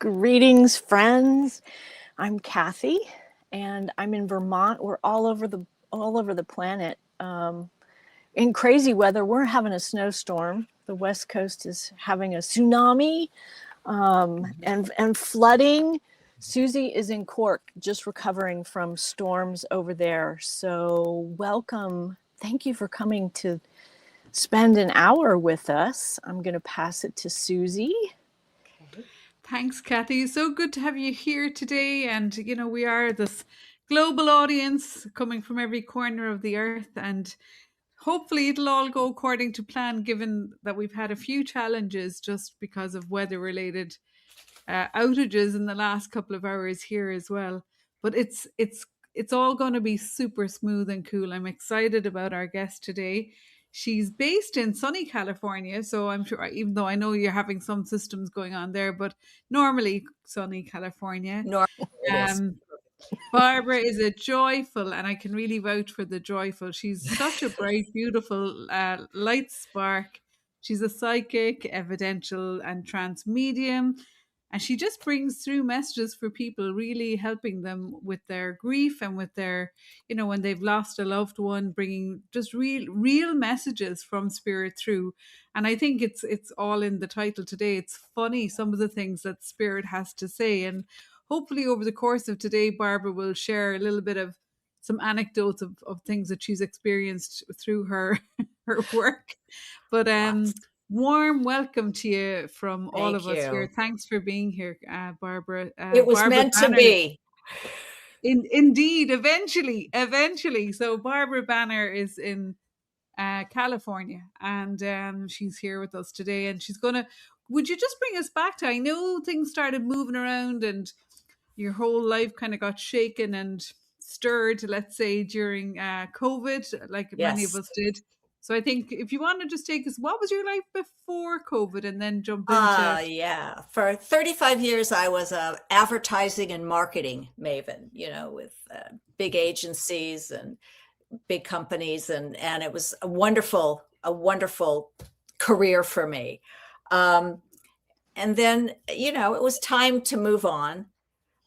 Greetings, friends. I'm Kathy, and I'm in Vermont. We're all over the planet. In crazy weather, we're having a snowstorm. The West Coast is having a tsunami and flooding. Susie is in Cork, just recovering from storms over there. So welcome. Thank you for coming to spend an hour with us. I'm going to pass it to Susie. Thanks, Kathy. So good to have you here today. And, we are this global audience coming from every corner of the earth. And hopefully it'll all go according to plan, given that we've had a few challenges just because of weather-related outages in the last couple of hours here as well. But it's all going to be super smooth and cool. I'm excited about our guest today. She's based in sunny California, so I'm sure, even though I know you're having some systems going on there, but normally sunny California. Barbra is a joyful, and I can really vouch for the joyful. She's such a bright, beautiful light spark. She's a psychic, evidential, and trance medium. And she just brings through messages for people, really helping them with their grief and with their, when they've lost a loved one, bringing just real messages from spirit through. And I think it's all in the title today. It's funny, some of the things that spirit has to say. And hopefully over the course of today, Barbra will share a little bit of some anecdotes of things that she's experienced through her work. But warm welcome to you from all of us here. Thanks for being here, Barbra. It was Barbra meant Banner, to be. Indeed, eventually. So Barbra Banner is in California, and she's here with us today. And she's would you just bring us back to, I know things started moving around and your whole life kind of got shaken and stirred, let's say, during COVID, like many of us did. So I think if you want to just take us, what was your life before COVID, and then jump into... Yeah. For 35 years, I was a advertising and marketing maven, with big agencies and big companies. And it was a wonderful career for me. And then, it was time to move on.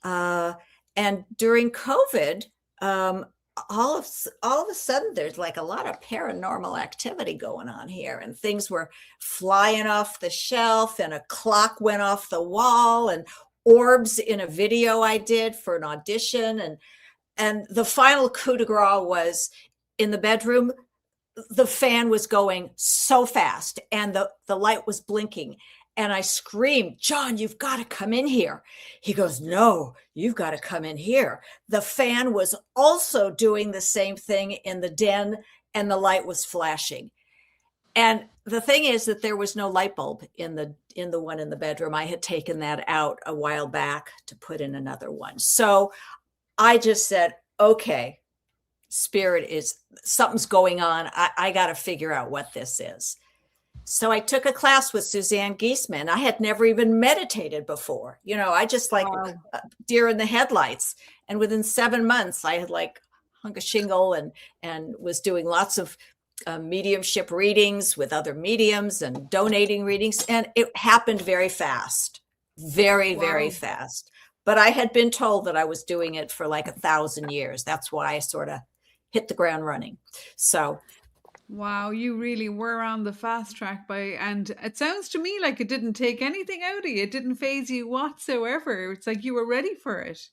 And during COVID, all of a sudden, there's like a lot of paranormal activity going on here, and things were flying off the shelf, and a clock went off the wall, and orbs in a video I did for an audition. And the final coup de grace was in the bedroom. The fan was going so fast, and the light was blinking. And I screamed, "John, you've got to come in here." He goes, "No, you've got to come in here." The fan was also doing the same thing in the den, and the light was flashing. And the thing is that there was no light bulb in the one in the bedroom. I had taken that out a while back to put in another one. So I just said, okay, spirit something's going on. I got to figure out what this is. So I took a class with Suzanne Giesman. I had never even meditated before. I just deer in the headlights. And within 7 months, I had hung a shingle and was doing lots of mediumship readings with other mediums and donating readings. And it happened very fast, very fast. But I had been told that I was doing it for 1,000 years. That's why I sort of hit the ground running. So... Wow, you really were on the fast track and it sounds to me like it didn't take anything out of you. It didn't faze you whatsoever. It's like you were ready for it.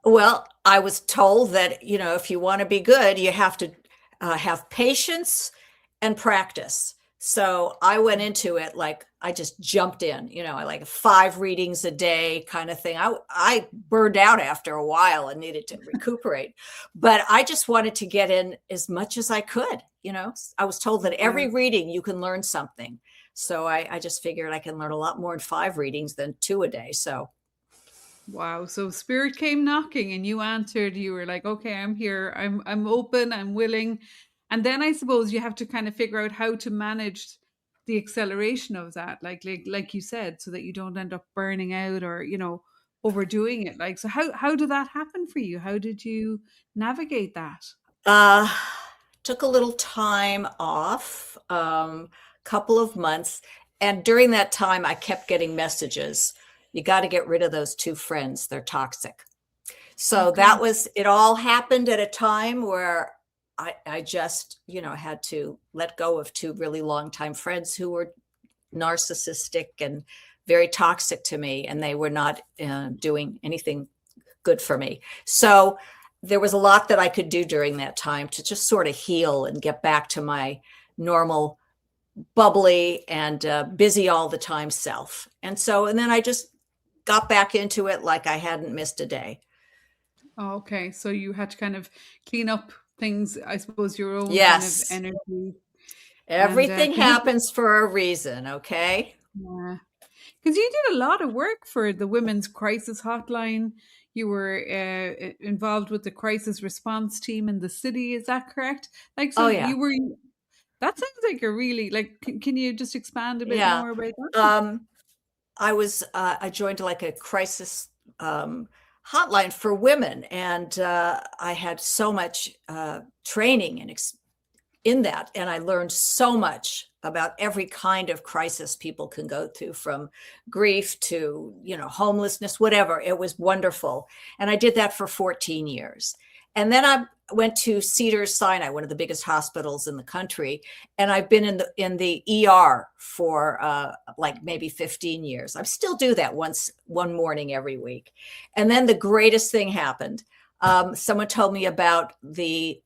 Well, I was told that, if you want to be good, you have to have patience and practice. So I went into it I just jumped in, I 5 readings a day kind of thing. I burned out after a while and needed to recuperate, but I just wanted to get in as much as I could. I was told that every reading you can learn something. So I just figured I can learn a lot more in 5 readings than 2 a day. So. Wow. So spirit came knocking and you answered. You were like, okay, I'm here. I'm open. I'm willing. And then I suppose you have to kind of figure out how to manage the acceleration of that, like you said, so that you don't end up burning out or, overdoing it. So how did that happen for you? How did you navigate that? Took a little time off, couple of months. And during that time, I kept getting messages, You got to get rid of those two friends. They're toxic. So Okay. that was, it all happened at a time where I just, had to let go of two really longtime friends who were narcissistic and very toxic to me, and they were not doing anything good for me. So there was a lot that I could do during that time to just sort of heal and get back to my normal, bubbly and busy all the time self. And then I just got back into it like I hadn't missed a day. Oh, okay. So you had to kind of clean up things, I suppose, your own Yes. kind of energy. Everything And, happens for a reason, okay? Yeah. Because you did a lot of work for the Women's Crisis Hotline. You were involved with the crisis response team in the city. Is that correct? Like, so Oh, yeah. you were, that sounds like a really, like, can you just expand a bit Yeah. more about that? I joined like a crisis hotline for women, and I had so much training and in that, and I learned so much about every kind of crisis people can go through, from grief to homelessness, whatever. It was wonderful, and I did that for 14 years. And then I went to Cedars-Sinai, one of the biggest hospitals in the country, and I've been in the ER for like maybe 15 years. I still do that one morning every week. And then the greatest thing happened. Someone told me about the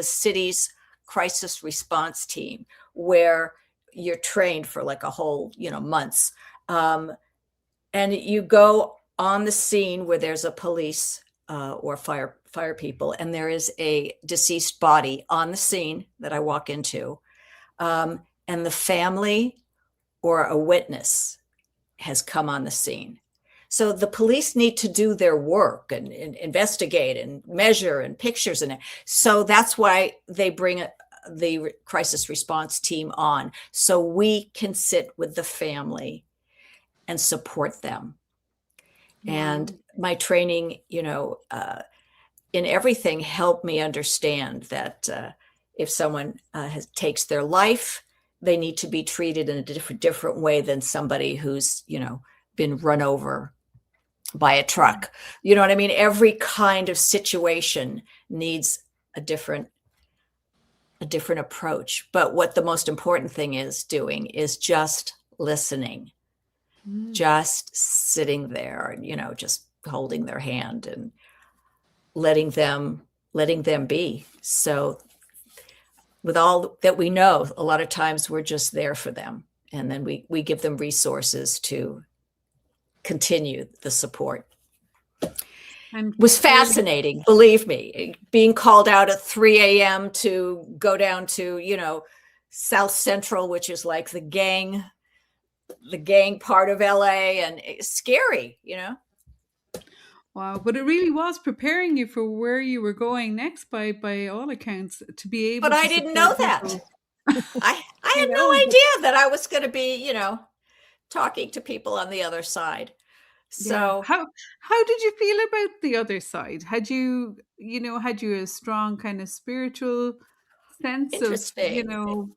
city's crisis response team, where you're trained for like a whole months, and you go on the scene where there's a police or fire people, and there is a deceased body on the scene that I walk into, and the family or a witness has come on the scene. So the police need to do their work and investigate and measure and pictures and so that's why they bring the crisis response team on, so we can sit with the family and support them. Wow. And my training, in everything helped me understand that if someone takes their life, they need to be treated in a different way than somebody who's, been run over by a truck. You know what I mean? Every kind of situation needs a different approach. But what the most important thing is doing is just listening, just sitting there and, just holding their hand and letting them be. So with all that we know, a lot of times we're just there for them. And then we give them resources to continue the support. And it was fascinating, believe me, being called out at 3 a.m. to go down to, South Central, which is like the gang part of LA, and it's scary, Wow, but it really was preparing you for where you were going next by all accounts, to be able But to I didn't know that. I had no idea that I was going to be, talking to people on the other side. So how did you feel about the other side? Had you a strong kind of spiritual sense interesting.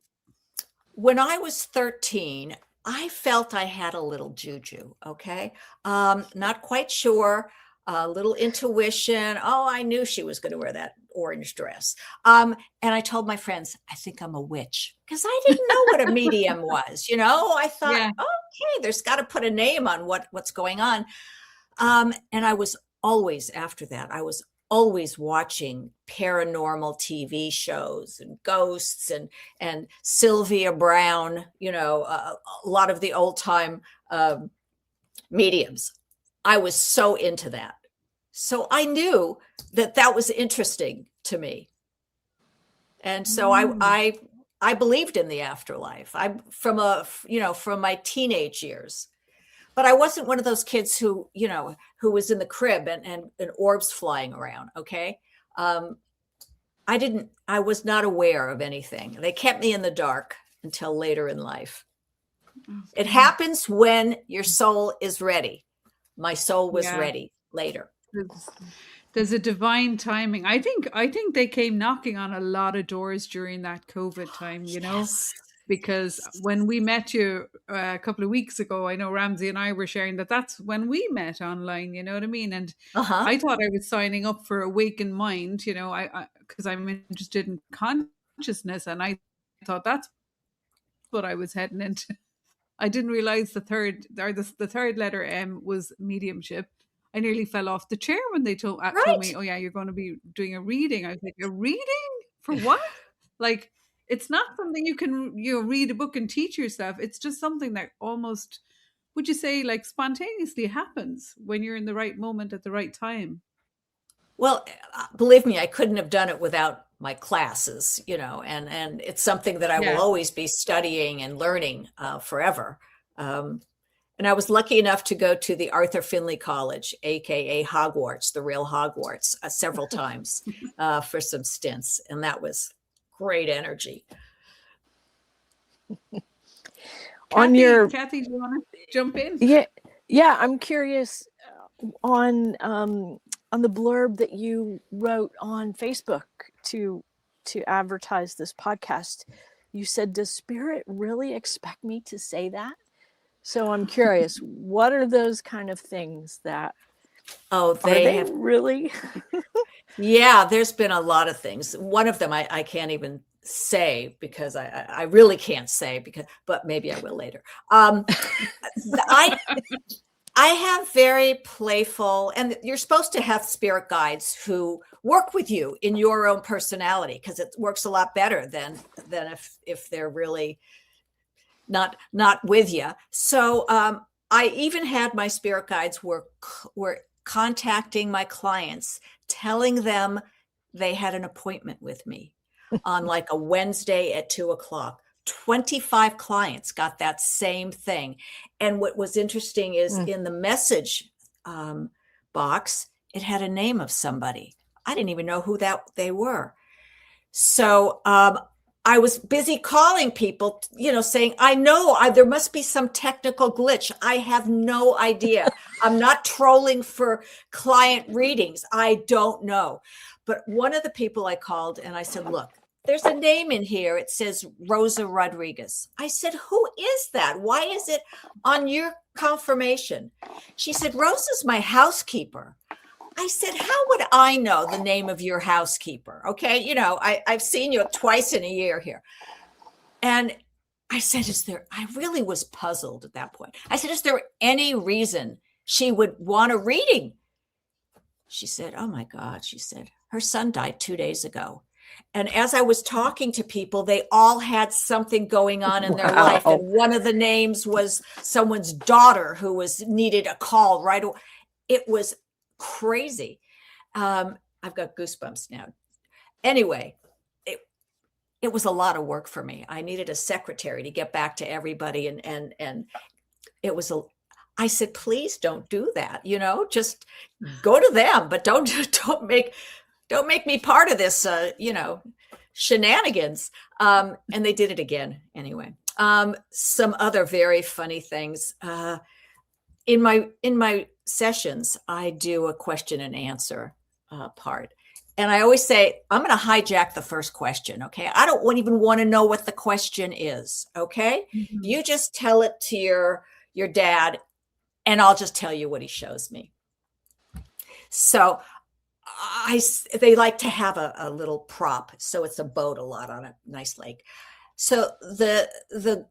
When I was 13, I felt I had a little juju. Okay. Not quite sure. A little intuition. Oh, I knew she was going to wear that orange dress. And I told my friends, I think I'm a witch, because I didn't know what a medium was. I thought, okay, there's got to put a name on what's going on. And I was always, after that, I was always watching paranormal TV shows and ghosts and Sylvia Brown, a lot of the old time mediums. I was so into that. So I knew that was interesting to me. And so I believed in the afterlife. From my teenage years. But I wasn't one of those kids who was in the crib and orbs flying around. Okay. I was not aware of anything. They kept me in the dark until later in life. It happens when your soul is ready. My soul was ready later. There's a divine timing. I think they came knocking on a lot of doors during that COVID time, Yes. because when we met you a couple of weeks ago, I know Ramsey and I were sharing that that's when we met online, you know what I mean? And I thought I was signing up for Awakened Mind, you know, I because I'm interested in consciousness, and I thought that's what I was heading into. I didn't realize the third letter M was mediumship. I nearly fell off the chair when they told me, "Oh yeah, you're going to be doing a reading." I was like, "A reading for what?" Like, it's not something you can read a book and teach yourself. It's just something that almost, would you say, like spontaneously happens when you're in the right moment at the right time. Well, believe me, I couldn't have done it without my classes, you know, and it's something that I will always be studying and learning forever. And I was lucky enough to go to the Arthur Findlay College, aka Hogwarts, the real Hogwarts, several times for some stints, and that was great energy. Kathy, do you want to jump in? Yeah, I'm curious on the blurb that you wrote on Facebook to advertise this podcast. You said, "Does Spirit really expect me to say that?" So I'm curious, what are those kind of things that? Oh, they really? Yeah, there's been a lot of things. One of them I can't even say because I really can't say but maybe I will later. I have very playful, and you're supposed to have spirit guides who work with you in your own personality, because it works a lot better than if they're really not with you. So I even had my spirit guides were contacting my clients, telling them they had an appointment with me on like a Wednesday at 2:00. 25 clients got that same thing. And what was interesting is in the message box, it had a name of somebody. I didn't even know who they were. So I was busy calling people, you know, saying, I know there must be some technical glitch. I have no idea. I'm not trolling for client readings. I don't know. But one of the people I called and I said, look, there's a name in here. It says Rosa Rodriguez. I said, who is that? Why is it on your confirmation? She said, Rosa's my housekeeper. I said, how would I know the name of your housekeeper? Okay. You know, I've seen you twice in a year here. And I said, I really was puzzled at that point. I said, is there any reason she would want a reading? She said, oh my God. She said, her son died 2 days ago. And as I was talking to people, they all had something going on in their life. And one of the names was someone's daughter who needed a call right away. It was crazy. I've got goosebumps now. Anyway, it was a lot of work for me. I needed a secretary to get back to everybody. And it was I said, please don't do that. You know, just go to them, but don't make me part of this, you know, shenanigans. And they did it again anyway. Some other very funny things. In my sessions, I do a question and answer part. And I always say, I'm going to hijack the first question. Okay. I don't even want to know what the question is. Okay. Mm-hmm. You just tell it to your dad and I'll just tell you what he shows me. So they like to have a little prop. So it's a boat a lot on a nice lake. So the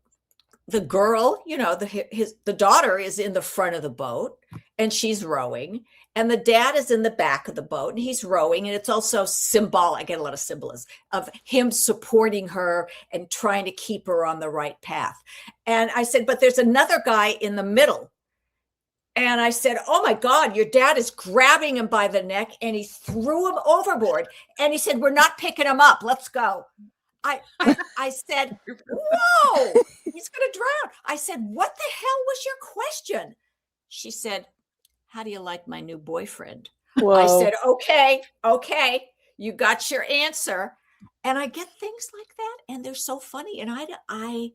girl, you know, the daughter is in the front of the boat and she's rowing, and the dad is in the back of the boat and he's rowing. And it's also symbolic. I get a lot of symbolism of him supporting her and trying to keep her on the right path. And I said, but there's another guy in the middle. And I said, oh my God, your dad is grabbing him by the neck and he threw him overboard. And he said, we're not picking him up. Let's go. I said, whoa, he's going to drown. I said, what the hell was your question? She said, how do you like my new boyfriend? Whoa. I said, okay, you got your answer. And I get things like that. And they're so funny. And I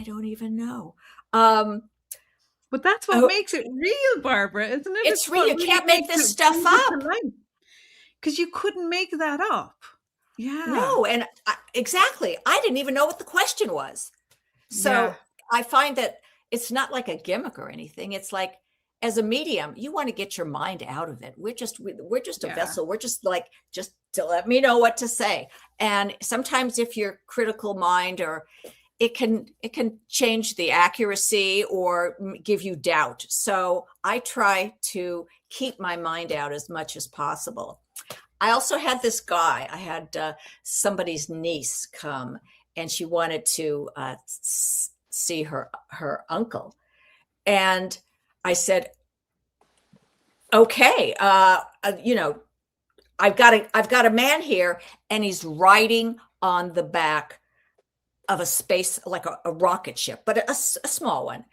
don't even know. But that's what makes it real, Barbara, isn't it? It's real. You can't make this stuff up. Because you couldn't make that up. Yeah. No, and exactly. I didn't even know what the question was. So I find that it's not like a gimmick or anything. It's like, as a medium, you want to get your mind out of it. We're just a vessel. We're just like, just to let me know what to say. And sometimes if your critical mind, or it can change the accuracy or give you doubt. So I try to keep my mind out as much as possible. I also had this guy. I had somebody's niece come, and she wanted to see her uncle. And I said, okay, you know, I've got a man here, and he's riding on the back of a space, like a rocket ship, but a small one.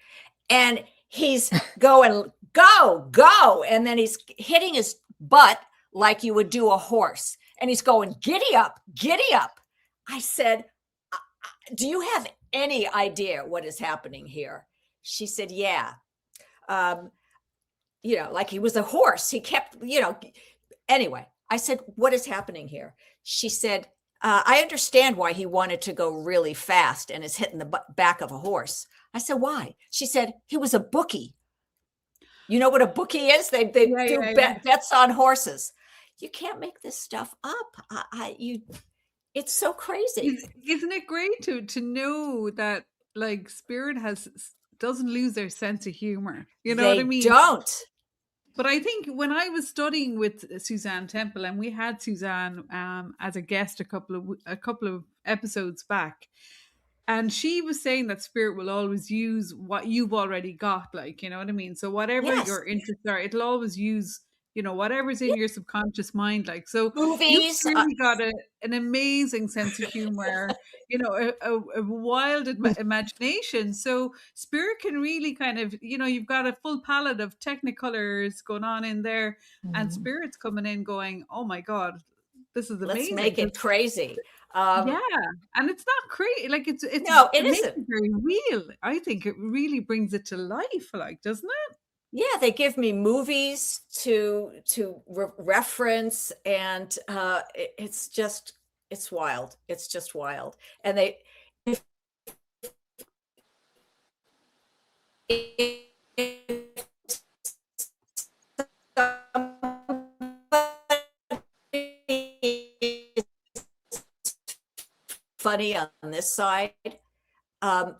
And he's going, go. And then he's hitting his butt like you would do a horse. And he's going, giddy up. I said, do you have any idea what is happening here? She said, yeah. You know, like he was a horse. He kept, you know, anyway, I said, what is happening here? She said, I understand why he wanted to go really fast and is hitting the back of a horse. I said, why? She said, he was a bookie. You know what a bookie is? They do bets on horses. You can't make this stuff up. It's so crazy. Isn't it great to know that, like, spirit doesn't lose their sense of humor? You know what I mean? They don't. But I think when I was studying with Suzanne Temple, and we had Suzanne as a guest a couple of episodes back, and she was saying that spirit will always use what you've already got, like, you know what I mean? So whatever your interests are, it'll always use, you know, whatever's in your subconscious mind. Like, so movies, you've really got an amazing sense of humor, you know, a wild imagination. So spirit can really kind of, you know, you've got a full palette of technicolors going on in there, and spirit's coming in going, oh my God, this is amazing. Let's make it crazy. Yeah, and it's not crazy. Like, it's no, it makes isn't it very real. I think it really brings it to life, like, doesn't it? Yeah, they give me movies to reference, and it's wild. It's just wild. And they funny on this side,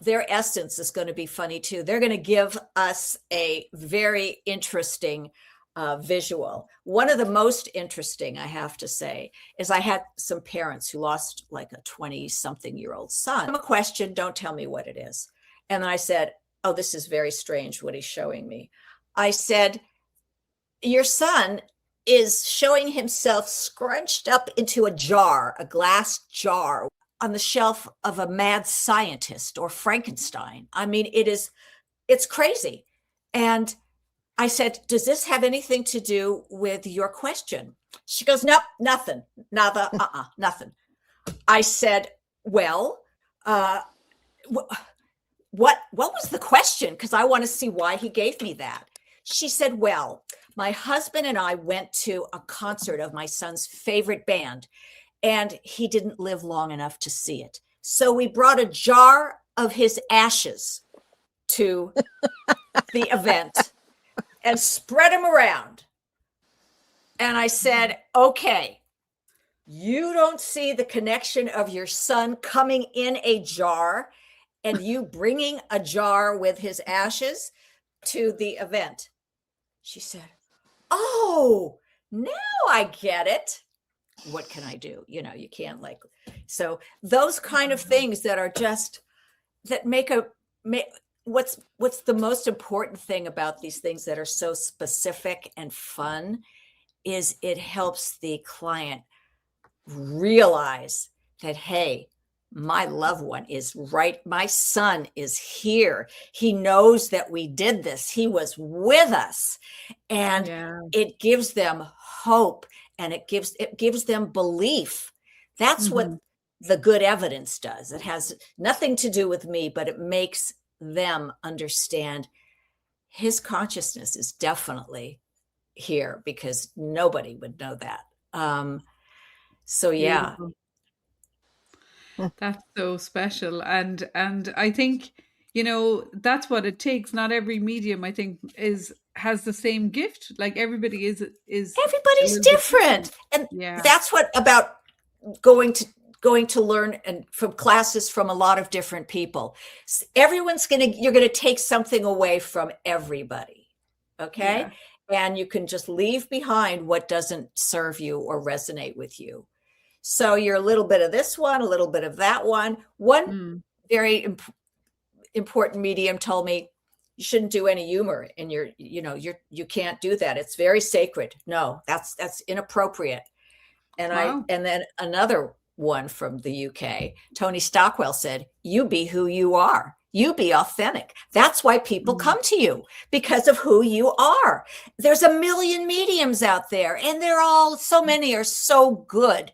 their essence is going to be funny too. They're going to give us a very interesting visual. One of the most interesting, I have to say, is I had some parents who lost like a 20-something-year-old son. A question, don't tell me what it is. And I said, oh, this is very strange what he's showing me. I said, your son is showing himself scrunched up into a jar, a glass jar, on the shelf of a mad scientist or Frankenstein. I mean, it's crazy. And I said, does this have anything to do with your question? She goes, nope, nothing, nada, nothing. I said, well, what was the question? Because I want to see why he gave me that. She said, well, my husband and I went to a concert of my son's favorite band, and he didn't live long enough to see it. So we brought a jar of his ashes to the event and spread them around. And I said, okay, you don't see the connection of your son coming in a jar and you bringing a jar with his ashes to the event. She said, oh, now I get it. What can I do? You know, you can't, like, so those kind of things that are just, that make what's the most important thing about these things that are so specific and fun is it helps the client realize that, hey, my loved one is right. My son is here. He knows that we did this. He was with us. And it gives them hope, and it gives them belief. That's what the good evidence does. It has nothing to do with me, but it makes them understand his consciousness is definitely here, because nobody would know that. So yeah. Beautiful. That's so special. And I think, that's what it takes. Not every medium, I think, has the same gift. Like everybody is a Everybody's little bit different. different. And Yeah. that's what about going to learn and from classes from a lot of different people. You're going to take something away from everybody. Okay. Yeah. And you can just leave behind what doesn't serve you or resonate with you. So you're a little bit of this one, a little bit of that one. One Mm. very important medium told me, you shouldn't do any humor in you can't do that. It's very sacred. No, that's inappropriate. Wow. And then another one from the UK, Tony Stockwell said, you be who you are. You be authentic. That's why people come to you, because of who you are. There's a million mediums out there, and so many are so good,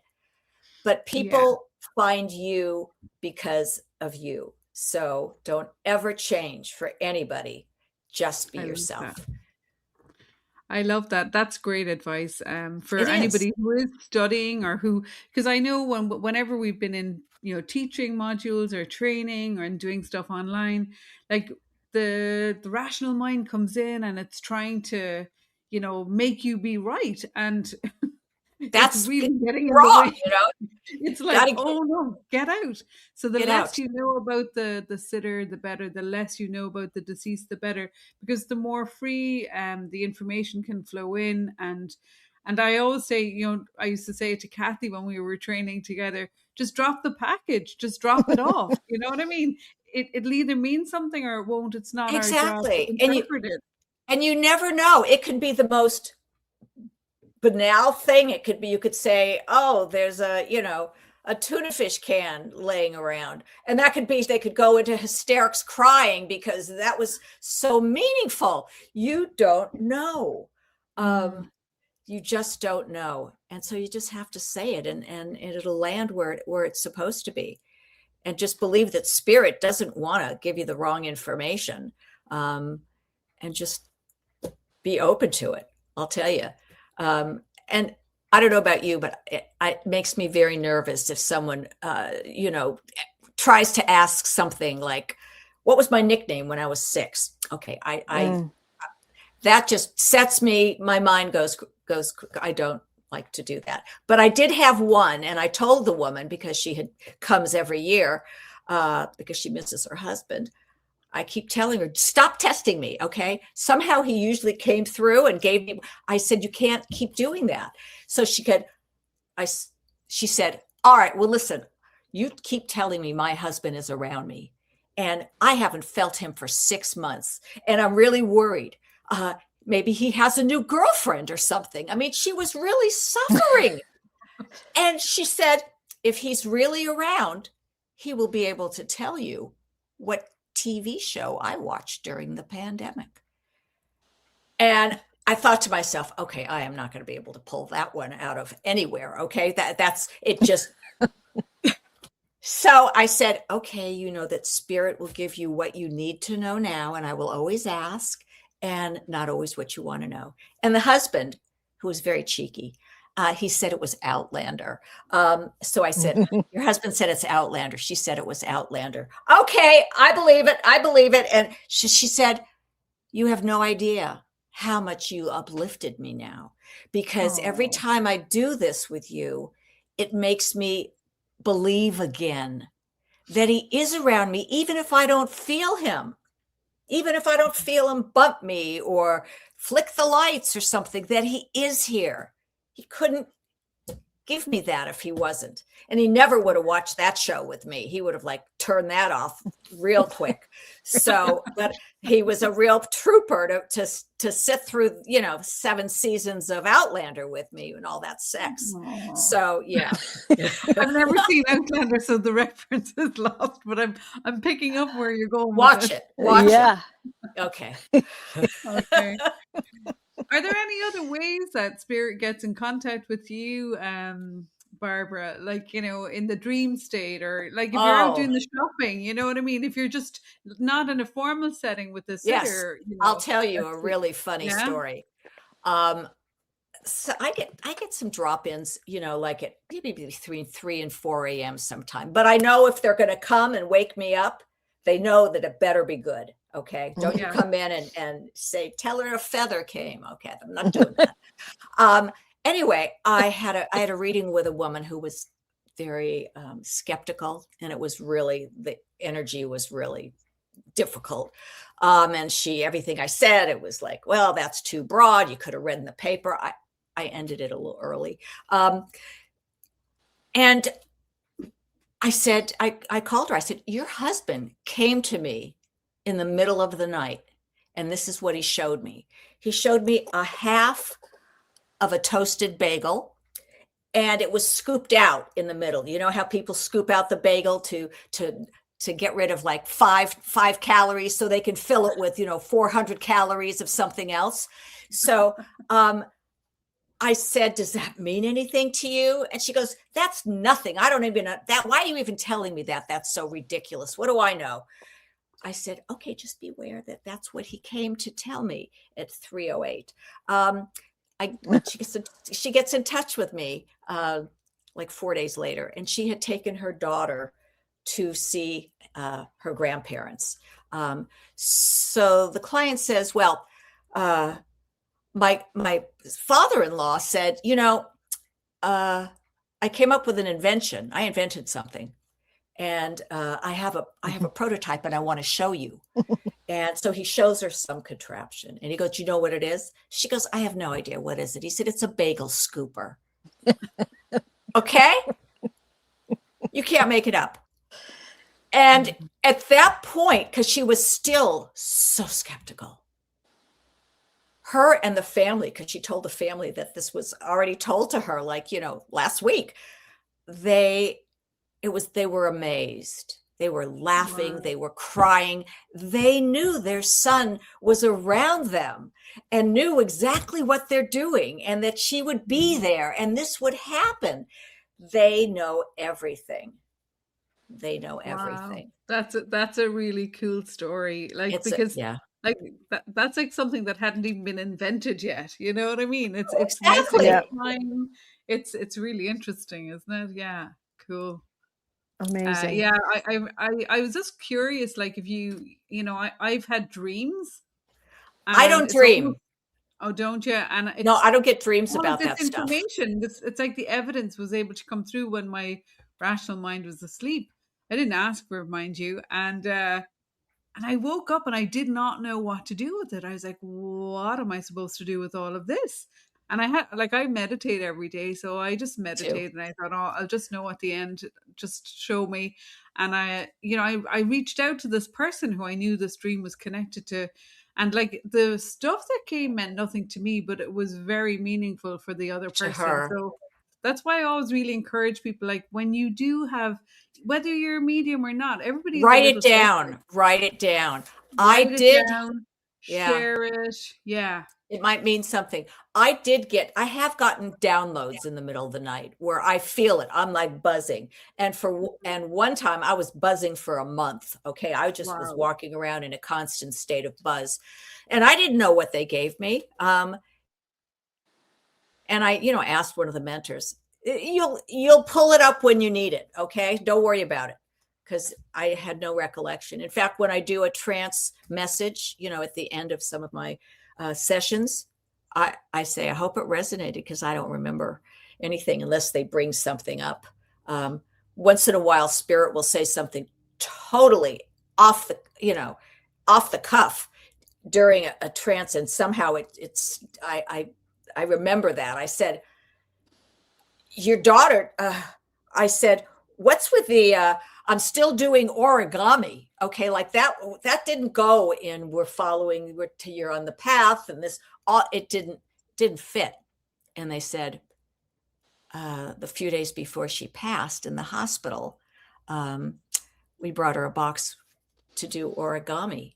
but people find you because of you. So don't ever change for anybody. Just be yourself. I love that. That's great advice for It is. anybody who is studying or because I know whenever we've been in, teaching modules or training or doing stuff online, like the rational mind comes in and it's trying to, make you be right. And it's That's really getting in the wrong, way. It's like, Gotta oh no, get out. So the get less out. you know about the sitter, the better. The less you know about the deceased, the better. Because the more free the information can flow in. And I always say, I used to say it to Kathy when we were training together, just drop the package, just drop it off. You know what I mean? It'll either mean something or it won't. It's not our job to Exactly. interpret it. And you never know. It could be the most banal thing. It could be, you could say, oh, there's a tuna fish can laying around. And that could be, they could go into hysterics crying because that was so meaningful. You don't know. You just don't know. And so you just have to say it, and it'll land where it's supposed to be. And just believe that spirit doesn't want to give you the wrong information. And just be open to it. I'll tell you. And I don't know about you, but it makes me very nervous if someone, tries to ask something like, what was my nickname when I was 6? Okay. That just sets me, my mind goes, I don't like to do that. But I did have one, and I told the woman, because she comes every year, because she misses her husband. I keep telling her, stop testing me. Okay. Somehow he usually came through and gave me, I said, you can't keep doing that. So she said, all right, well, listen, you keep telling me my husband is around me, and I haven't felt him for 6 months. And I'm really worried. Maybe he has a new girlfriend or something. I mean, she was really suffering. And she said, if he's really around, he will be able to tell you what TV show I watched during the pandemic. And I thought to myself, okay, I am not going to be able to pull that one out of anywhere. Okay. That's it. Just so I said, okay, that spirit will give you what you need to know now. And I will always ask, and not always what you want to know. And the husband, who was very cheeky, he said it was Outlander. So I said, your husband said it's Outlander. She said it was Outlander. Okay, I believe it. I believe it. And she said, you have no idea how much you uplifted me now, because every time I do this with you, it makes me believe again that he is around me, even if I don't feel him. Even if I don't feel him bump me or flick the lights or something, that he is here. He couldn't give me that if he wasn't. And he never would have watched that show with me. He would have turned that off real quick. So, but he was a real trooper to sit through, 7 seasons of Outlander with me and all that sex. Aww. So, yeah. I've never seen Outlander, so the reference is lost, but I'm picking up where you're going. Watch it. Watch it. Okay. Okay. Are there any other ways that spirit gets in contact with you, Barbra? In the dream state, or if you're out doing the shopping, you know what I mean? If you're just not in a formal setting with the sitter. Yes. I'll tell you a really funny story. So I get some drop-ins, like at maybe between 3 and 4 a.m. sometime. But I know if they're going to come and wake me up, they know that it better be good. Okay. Don't you Yeah. come in and say, tell her a feather came. Okay. I'm not doing that. Anyway, I had a reading with a woman who was very skeptical, and it was really, the energy was really difficult. And everything I said, it was like, well, that's too broad. You could have read in the paper. I ended it a little early. And I said, I called her. I said, your husband came to me in the middle of the night, and this is what he showed me. He showed me a half of a toasted bagel, and it was scooped out in the middle. You know how people scoop out the bagel to get rid of like five calories so they can fill it with 400 calories of something else. So I said, does that mean anything to you? And she goes, that's nothing. I don't even know that. Why are you even telling me that? That's so ridiculous. What do I know? I said, okay, just beware that that's what he came to tell me at 3:08. She gets in touch with me like 4 days later, and she had taken her daughter to see her grandparents. So the client says, well, my father-in-law said, I came up with an invention. I invented something, and I have a prototype, and I want to show you. And so he shows her some contraption, and he goes, you know what it is? She goes, I have no idea. What is it? He said, it's a bagel scooper. Okay. You can't make it up. And at that point, because she was still so skeptical, her and the family, because she told the family that this was already told to her, like, last week, they were amazed. They were laughing. Wow. They were crying. They knew their son was around them and knew exactly what they're doing, and that she would be there and this would happen. They know everything. They know everything. Wow. That's a really cool story. Like, like that's like something that hadn't even been invented yet. You know what I mean? It's exactly. Time. It's really interesting, isn't it? Yeah. Cool. Amazing. Yeah, I was just curious, like, if I've had dreams. I don't dream. Oh, don't you? And no, I don't get dreams about that stuff. Information. It's like the evidence was able to come through when my rational mind was asleep. I didn't ask for it, mind you, and I woke up and I did not know what to do with it. I was like, what am I supposed to do with all of this? And I meditate every day. So I just meditated and I thought, oh, I'll just know at the end, just show me. And I reached out to this person who I knew this dream was connected to. And like the stuff that came meant nothing to me, but it was very meaningful for the other person. So that's why I always really encourage people, like, when you do have, whether you're a medium or not, everybody write it down. Write it down. Share it. Yeah. It might mean something. I have gotten downloads in the middle of the night where I feel it. I'm like buzzing. And one time I was buzzing for a month. Okay. I just was walking around in a constant state of buzz, and I didn't know what they gave me. And I, asked one of the mentors, you'll pull it up when you need it. Okay. Don't worry about it. Because I had no recollection. In fact, when I do a trance message, at the end of some of my sessions, I say, I hope it resonated, because I don't remember anything unless they bring something up. Once in a while, spirit will say something totally off the cuff during a trance, and somehow I remember that. I said, your daughter, I said, what's with the I'm still doing origami. Okay. Like that didn't go in, you're on the path, and this, it didn't fit. And they said, the few days before she passed in the hospital, we brought her a box to do origami,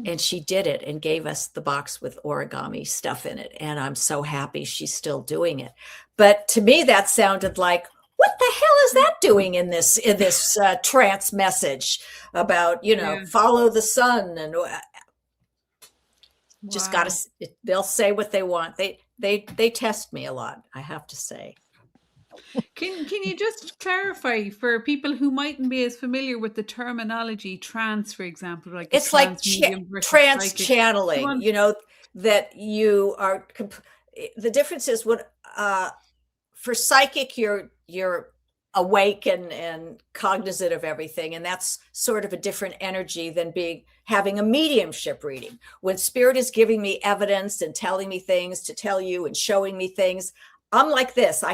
and she did it and gave us the box with origami stuff in it. And I'm so happy she's still doing it. But to me, that sounded like, what the hell is that doing in this trance message about, follow the sun, and just they'll say what they want. they test me a lot, I have to say. Can you just clarify for people who mightn't be as familiar with the terminology trance, for example, like a It's like trance medium versus trance psychic? channeling, you know, that you are the difference is what for psychic you're awake and cognizant of everything, and that's sort of a different energy than having a mediumship reading. When spirit is giving me evidence and telling me things to tell you and showing me things, I'm like this. I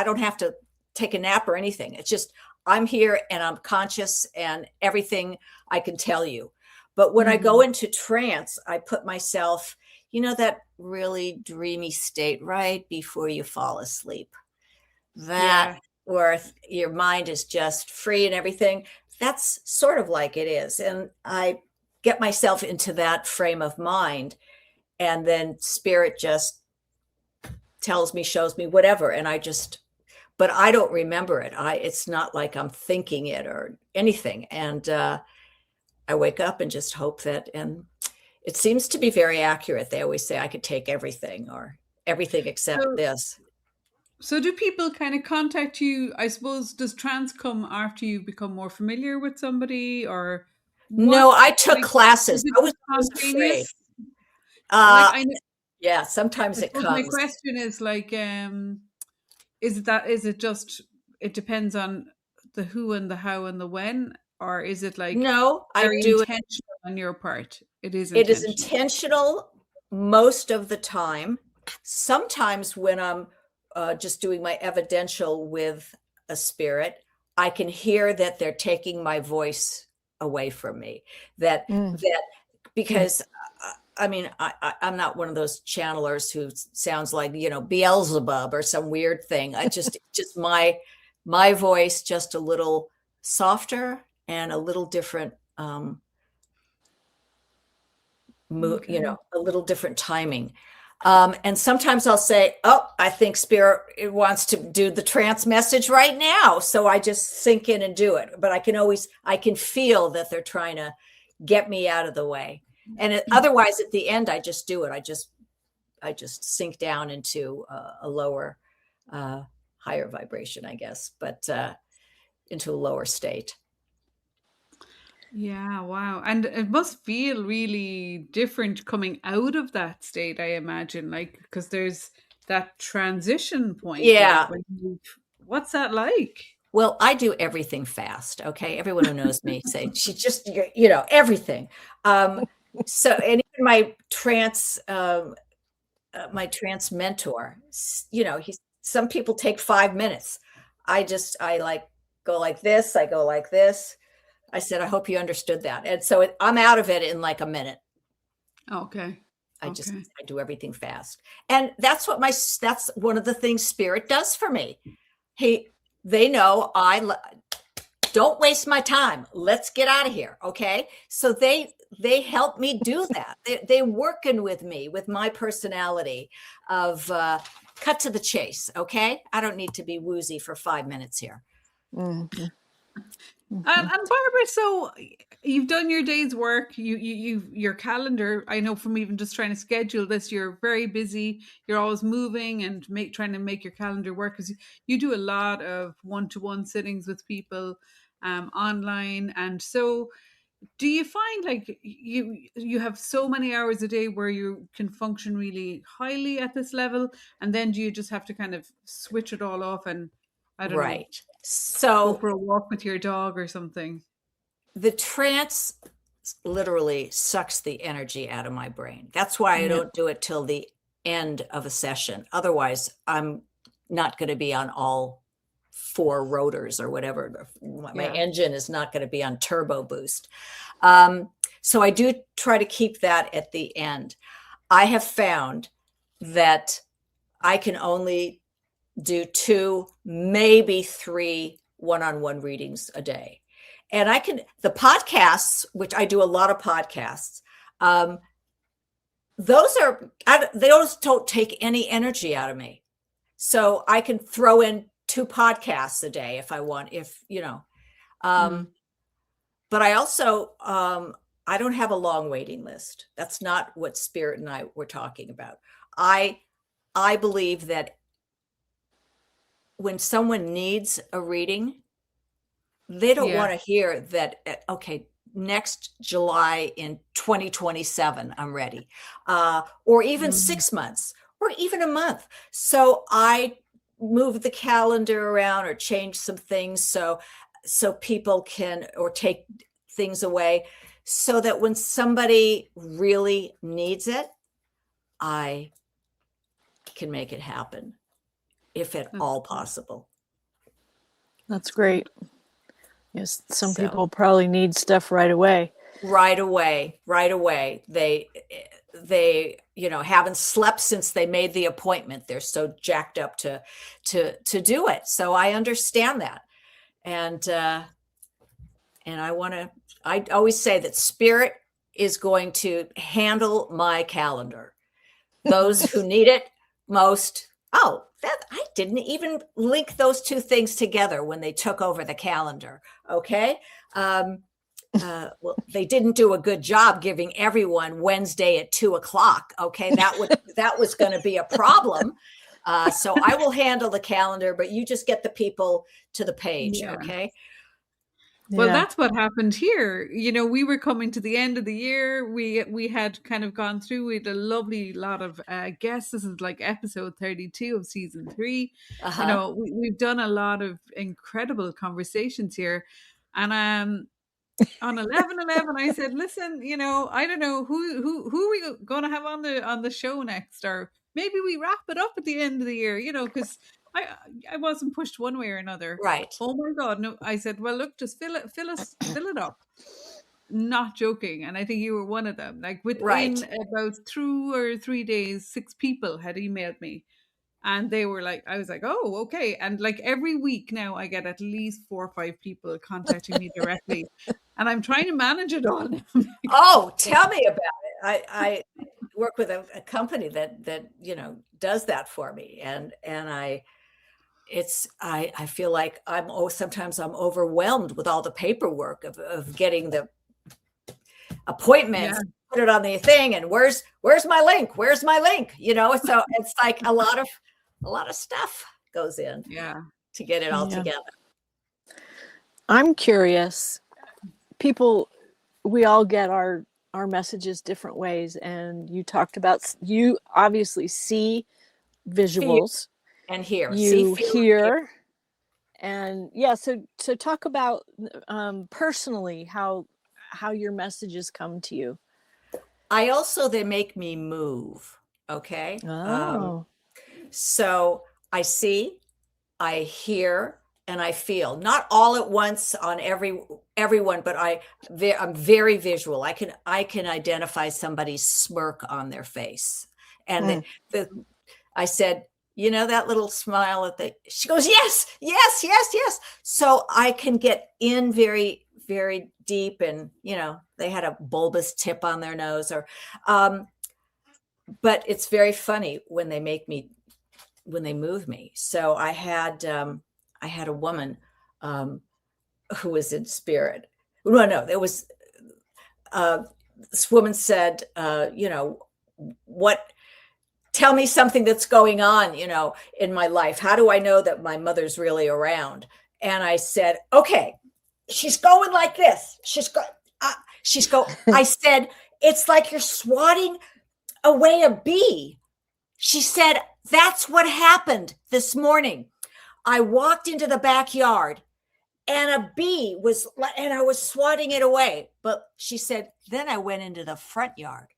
don't have to take a nap or anything. It's just I'm here and I'm conscious and everything I can tell you. But when I go into trance, I put myself, you know, that really dreamy state right before you fall asleep. That where your mind is just free and everything. That's sort of like it is. And I get myself into that frame of mind, and then spirit just tells me, shows me whatever. And but I don't remember it. It's not like I'm thinking it or anything. And I wake up and just hope that, and it seems to be very accurate. They always say I could take everything or everything except this. So do people kind of contact you? I suppose, does trance come after you become more familiar with somebody, or no, I took classes. I was afraid. Yeah, sometimes it comes. My question is like, is it just, it depends on the who and the how and the when, or is it like no, very I do intentional on your part? It is intentional most of the time. Sometimes when I'm just doing my evidential with a spirit, I can hear that they're taking my voice away from me. Because I mean, I'm not one of those channelers who sounds like, you know, Beelzebub or some weird thing. I just my voice just a little softer and a little different, you know, a little different timing. And sometimes I'll say, oh, I think spirit wants to do the trance message right now. So I just sink in and do it. But I can feel that they're trying to get me out of the way. And otherwise at the end, I just do it. I just sink down into a lower, higher vibration, I guess, but into a lower state. Yeah, wow. And it must feel really different coming out of that state, I imagine, like, because there's that transition point. Yeah. Like, what's that like? Well, I do everything fast. Okay. Everyone who knows me say she just, you know, everything. So, and even my trance mentor, you know, some people take 5 minutes. I like go like this. I go like this. I said, I hope you understood that. And so I'm out of it in like a minute. Okay. I do everything fast. And that's one of the things spirit does for me. They know don't waste my time. Let's get out of here. Okay. So they help me do that. They're working with me, with my personality of cut to the chase. Okay. I don't need to be woozy for 5 minutes here. Mm-hmm. And Barbara, so you've done your day's work. Your calendar. I know from even just trying to schedule this, you're very busy. You're always moving and trying to make your calendar work, because you do a lot of one-to-one sittings with people online. And so, do you find like you have so many hours a day where you can function really highly at this level, and then do you just have to kind of switch it all off and, I don't know, so go for a walk with your dog or something? The trance literally sucks the energy out of my brain. That's why I don't do it till the end of a session. Otherwise, I'm not going to be on all 4 rotors or whatever. My engine is not going to be on turbo boost. So I do try to keep that at the end. I have found that I can only do 2, maybe 3 one-on-one readings a day. And the podcasts, which I do a lot of podcasts, they don't take any energy out of me. So I can throw in 2 podcasts a day if I want, but I also, I don't have a long waiting list. That's not what Spirit and I were talking about. I I believe that when someone needs a reading, they don't want to hear that, okay, next July in 2027, I'm ready, or even 6 months, or even a month. So I move the calendar around or change some things so people can, or take things away, so that when somebody really needs it, I can make it happen, if at all possible. That's great. Yes, some people probably need stuff right away. Right away. They haven't slept since they made the appointment. They're so jacked up to do it. So I understand that. And I always say that spirit is going to handle my calendar. Those who need it most. Oh, I didn't even link those two things together when they took over the calendar. Okay. Well, they didn't do a good job giving everyone Wednesday at 2:00. Okay. That was going to be a problem. So I will handle the calendar, but you just get the people to the page. Yeah. Okay. Well, that's what happened here. We were coming to the end of the year. We had kind of gone through with a lovely lot of guests. This is like episode 32 of season 3. We've done a lot of incredible conversations here. And on 11/11, I said, listen, I don't know who are we going to have on the show next, or maybe we wrap it up at the end of the year, because I wasn't pushed one way or another. Right. Oh my God. No, I said, well, look, just fill it up. Not joking. And I think you were one of them. Like within about 2 or 3 days, 6 people had emailed me. And they were like, I was like, oh, okay. And like every week now I get at least 4 or 5 people contacting me directly. And I'm trying to manage it all now. Oh, tell me about it. I work with a company that does that for me. And I feel like sometimes I'm overwhelmed with all the paperwork of getting the appointments, put it on the thing, and where's my link? Where's my link? So it's like a lot of stuff goes in to get it all together. I'm curious. People, we all get our messages different ways, and you talked about, you obviously see visuals and hear. You hear. And so talk about personally how your messages come to you. I also, they make me move. Okay. So I see, I hear, and I feel, not all at once on everyone, but I'm very visual. I can identify somebody's smirk on their face. And I said, that little smile she goes, yes. So I can get in very, very deep, and, they had a bulbous tip on their nose, but it's very funny when they move me. So I had a woman who was in spirit. No, there was this woman said, tell me something that's going on, in my life. How do I know that my mother's really around? And I said, okay, she's going like this. I said, it's like you're swatting away a bee. She said, that's what happened this morning. I walked into the backyard and a bee and I was swatting it away. But she said, then I went into the front yard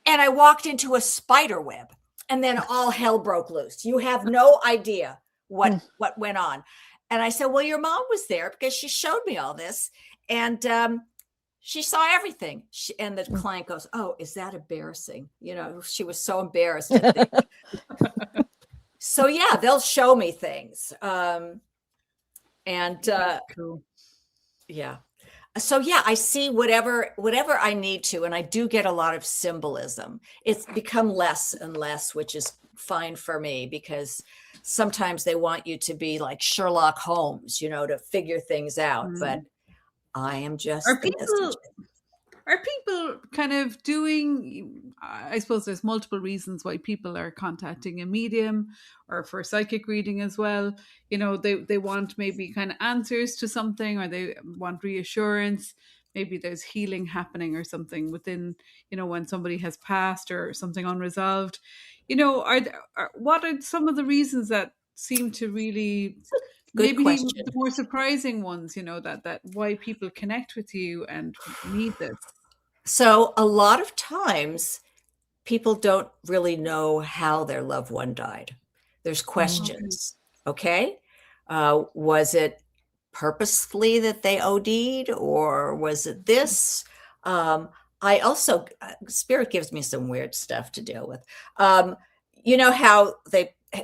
and I walked into a spider web, and then all hell broke loose. You have no idea what went on. And I said, well, your mom was there because she showed me all this, and she saw everything. And the client goes, oh, is that embarrassing? She was so embarrassed. So they'll show me things. Cool. So I see whatever I need to, and I do get a lot of symbolism. It's become less and less, which is fine for me, because sometimes they want you to be like Sherlock Holmes, to figure things out. But I am just are people kind of doing, I suppose there's multiple reasons why people are contacting a medium or for psychic reading as well. You know, they want maybe kind of answers to something, or they want reassurance. Maybe there's healing happening or something within, you know, when somebody has passed or something unresolved. You know, what are some of the reasons that seem to really, Good maybe even question. the more surprising ones, you know, that why people connect with you and need this? So a lot of times people don't really know how their loved one died. There's Okay. questions. Okay. Was it purposefully that they OD'd, or was it this? I also, spirit gives me some weird stuff to deal with. You know how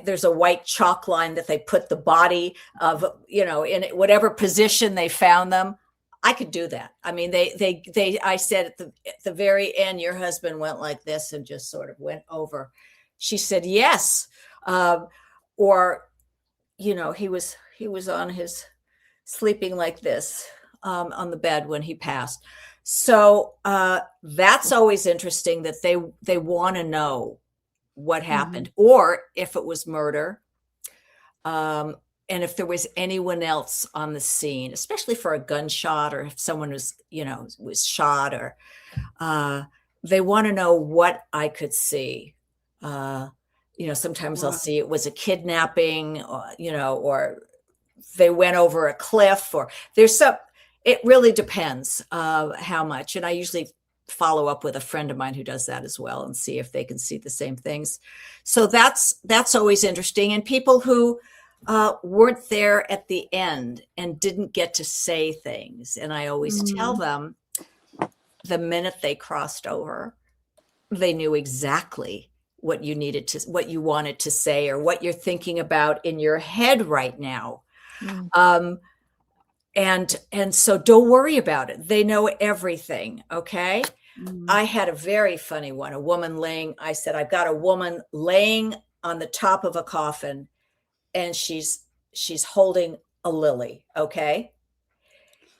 there's a white chalk line that they put the body of, you know, in whatever position they found them. I could do that. I mean, I said at the very end, your husband went like this and just sort of went over. She said, yes. Or, you know, he was on his sleeping like this, on the bed when he passed. So, that's always interesting that they want to know what happened, or if it was murder. And if there was anyone else on the scene, especially for a gunshot, or if someone was, you know, was shot, or they want to know what I could see. You know, sometimes I'll Wow. see it was a kidnapping, or, you know, or they went over a cliff, or there's some, it really depends how much. And I usually follow up with a friend of mine who does that as well and see if they can see the same things. So that's always interesting. And people who weren't there at the end and didn't get to say things. And I always tell them, the minute they crossed over, they knew exactly what you wanted to say, or what you're thinking about in your head right now. And so don't worry about it. They know everything. Okay. I had a very funny one, a woman I said, I've got a woman laying on the top of a coffin, and she's holding a lily. Okay.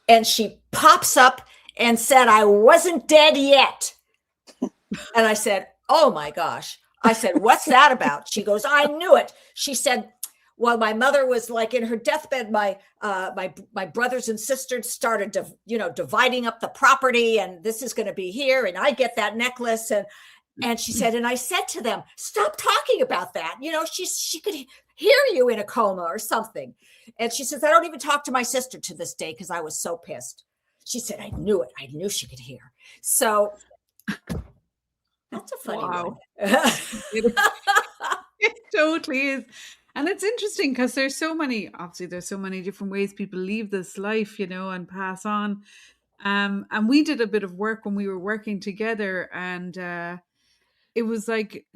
And she pops up and said, I wasn't dead yet. And I said, oh my gosh. I said, what's that about? She goes, I knew it. She said, well, my mother was like in her deathbed. My brothers and sisters started dividing up the property, and this is going to be here, and I get that necklace. And she said, and I said to them, stop talking about that. You know, she could hear you in a coma or something. And she says, I don't even talk to my sister to this day because I was so pissed. She said, I knew it. I knew she could hear. So that's a funny Wow. one. It totally is. And it's interesting because there's so many different ways people leave this life, you know, and pass on. And we did a bit of work when we were working together, and it was like,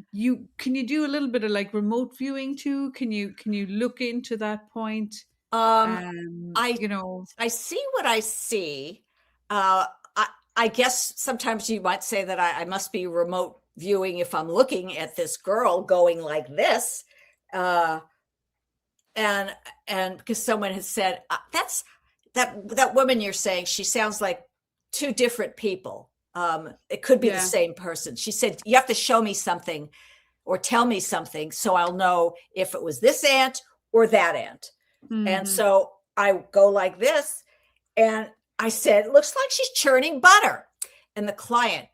can you do a little bit of like remote viewing too? Can you look into that point? You know, I see what I see. I guess sometimes you might say that I must be remote viewing if I'm looking at this girl going like this. And because someone has said, that's that woman you're saying, she sounds like two different people. It could be the same person. She said, you have to show me something or tell me something so I'll know if it was this aunt or that aunt. And so I go like this, and I said, it looks like she's churning butter. And the client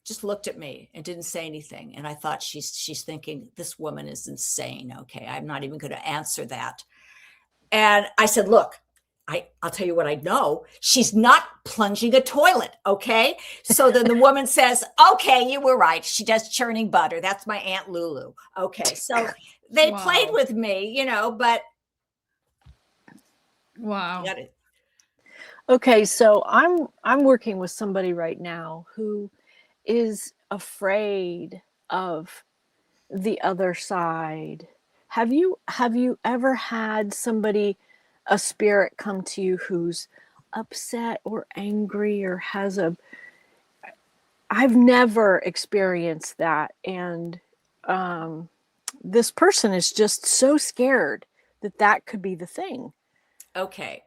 just looked at me and didn't say anything. And I thought, she's thinking, this woman is insane. Okay, I'm not even going to answer that. And I said, look, I'll tell you what I know. She's not plunging a toilet. Okay. So then the woman says, okay, you were right. She does churning butter. That's my Aunt Lulu. Okay. So they played with me, you know, but. Wow. Okay. So I'm working with somebody right now who is afraid of the other side. Have you ever had somebody, a spirit, come to you who's upset or angry or has I've never experienced that, and this person is just so scared that could be the thing. Okay.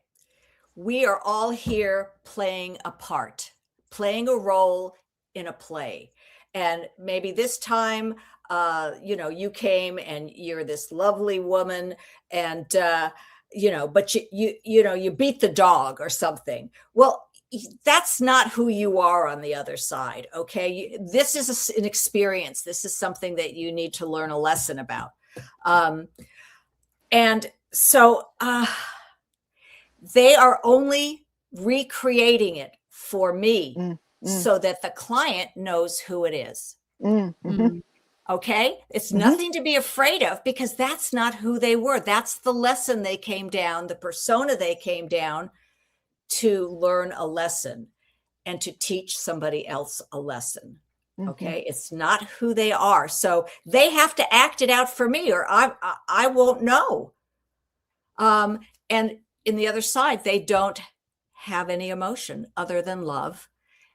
We are all here playing a part. playing a role in a play. And maybe this time, you came and you're this lovely woman, and but you beat the dog or something. Well, that's not who you are on the other side. Okay, this is an experience. This is something that you need to learn a lesson about. And so they are only recreating it for me so that the client knows who it is. Okay, it's nothing to be afraid of, because that's not who they were. That's the lesson they came down, the persona they came down to learn a lesson and to teach somebody else a lesson. Okay, it's not who they are. So they have to act it out for me, or I won't know. And in the other side, they don't have any emotion other than love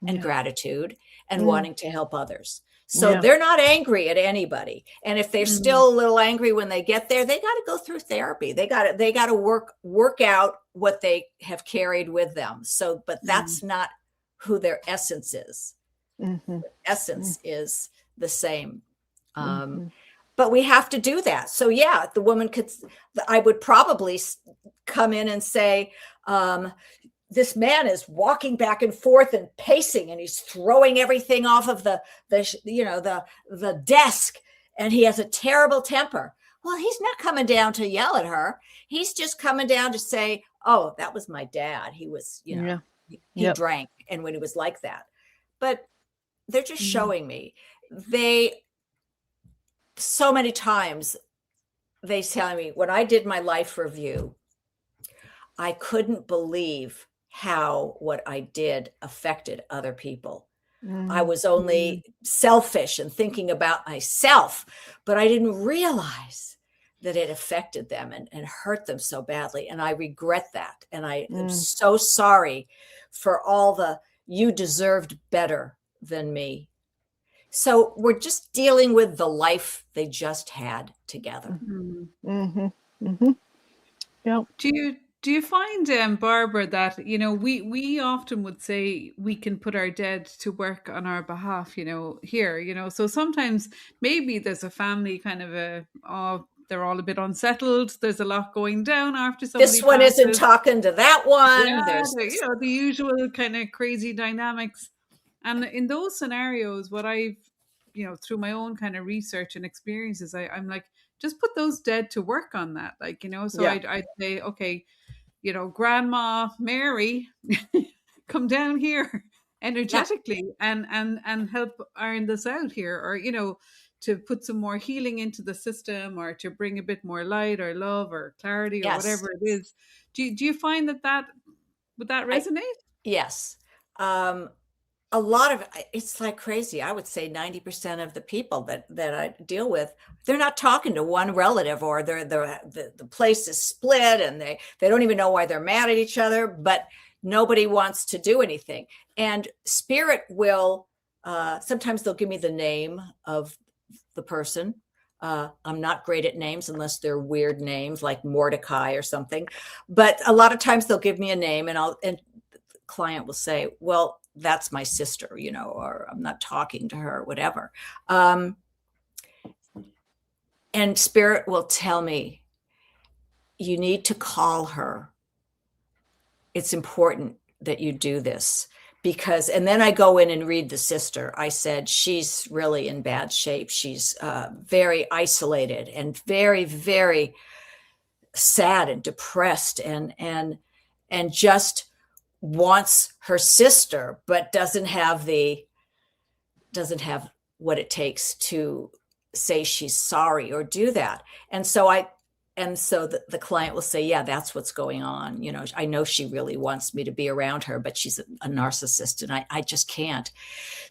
and gratitude and wanting to help others. So they're not angry at anybody. And if they're still a little angry when they get there, they got to go through therapy. They got to work out what they have carried with them. So, but that's not who their essence is. Essence is the same. But we have to do that. So yeah, the woman I would probably come in and say, this man is walking back and forth and pacing, and he's throwing everything off of the desk, and he has a terrible temper. Well, he's not coming down to yell at her. He's just coming down to say, oh, that was my dad. He was, he drank. And when he was like that, but they're just showing me. So many times they tell me, when I did my life review, I couldn't believe how what I did affected other people. I was only selfish and thinking about myself, but I didn't realize that it affected them and hurt them so badly. And I regret that. And I am so sorry for all you deserved better than me. So we're just dealing with the life they just had together. Yep. Do you find, Barbara, that, we often would say we can put our dead to work on our behalf, here, so sometimes maybe there's a family kind of they're all a bit unsettled. There's a lot going down after somebody This one passes. isn't talking to that one. Yeah, There's the usual kind of crazy dynamics. And in those scenarios, what I've, through my own kind of research and experiences, I'm like, just put those dead to work on that. So I'd say, okay, Grandma Mary, come down here energetically and help iron this out here, or, to put some more healing into the system, or to bring a bit more light or love or clarity or whatever it is. Do you find that would that resonate? Yes. A lot of it's like crazy. I would say 90% of the people that I deal with, they're not talking to one relative, or the place is split and they don't even know why they're mad at each other, but nobody wants to do anything. And spirit will, sometimes they'll give me the name of the person. I'm not great at names unless they're weird names like Mordecai or something. But a lot of times they'll give me a name, and the client will say, well, that's my sister, or I'm not talking to her, whatever. And spirit will tell me, you need to call her. It's important that you do this, because, and then I go in and read the sister. I said, she's really in bad shape. She's very isolated and very, very sad and depressed and just wants her sister, but doesn't have what it takes to say she's sorry or do that. And so the client will say, yeah, that's what's going on. I know she really wants me to be around her, but she's a narcissist and I just can't.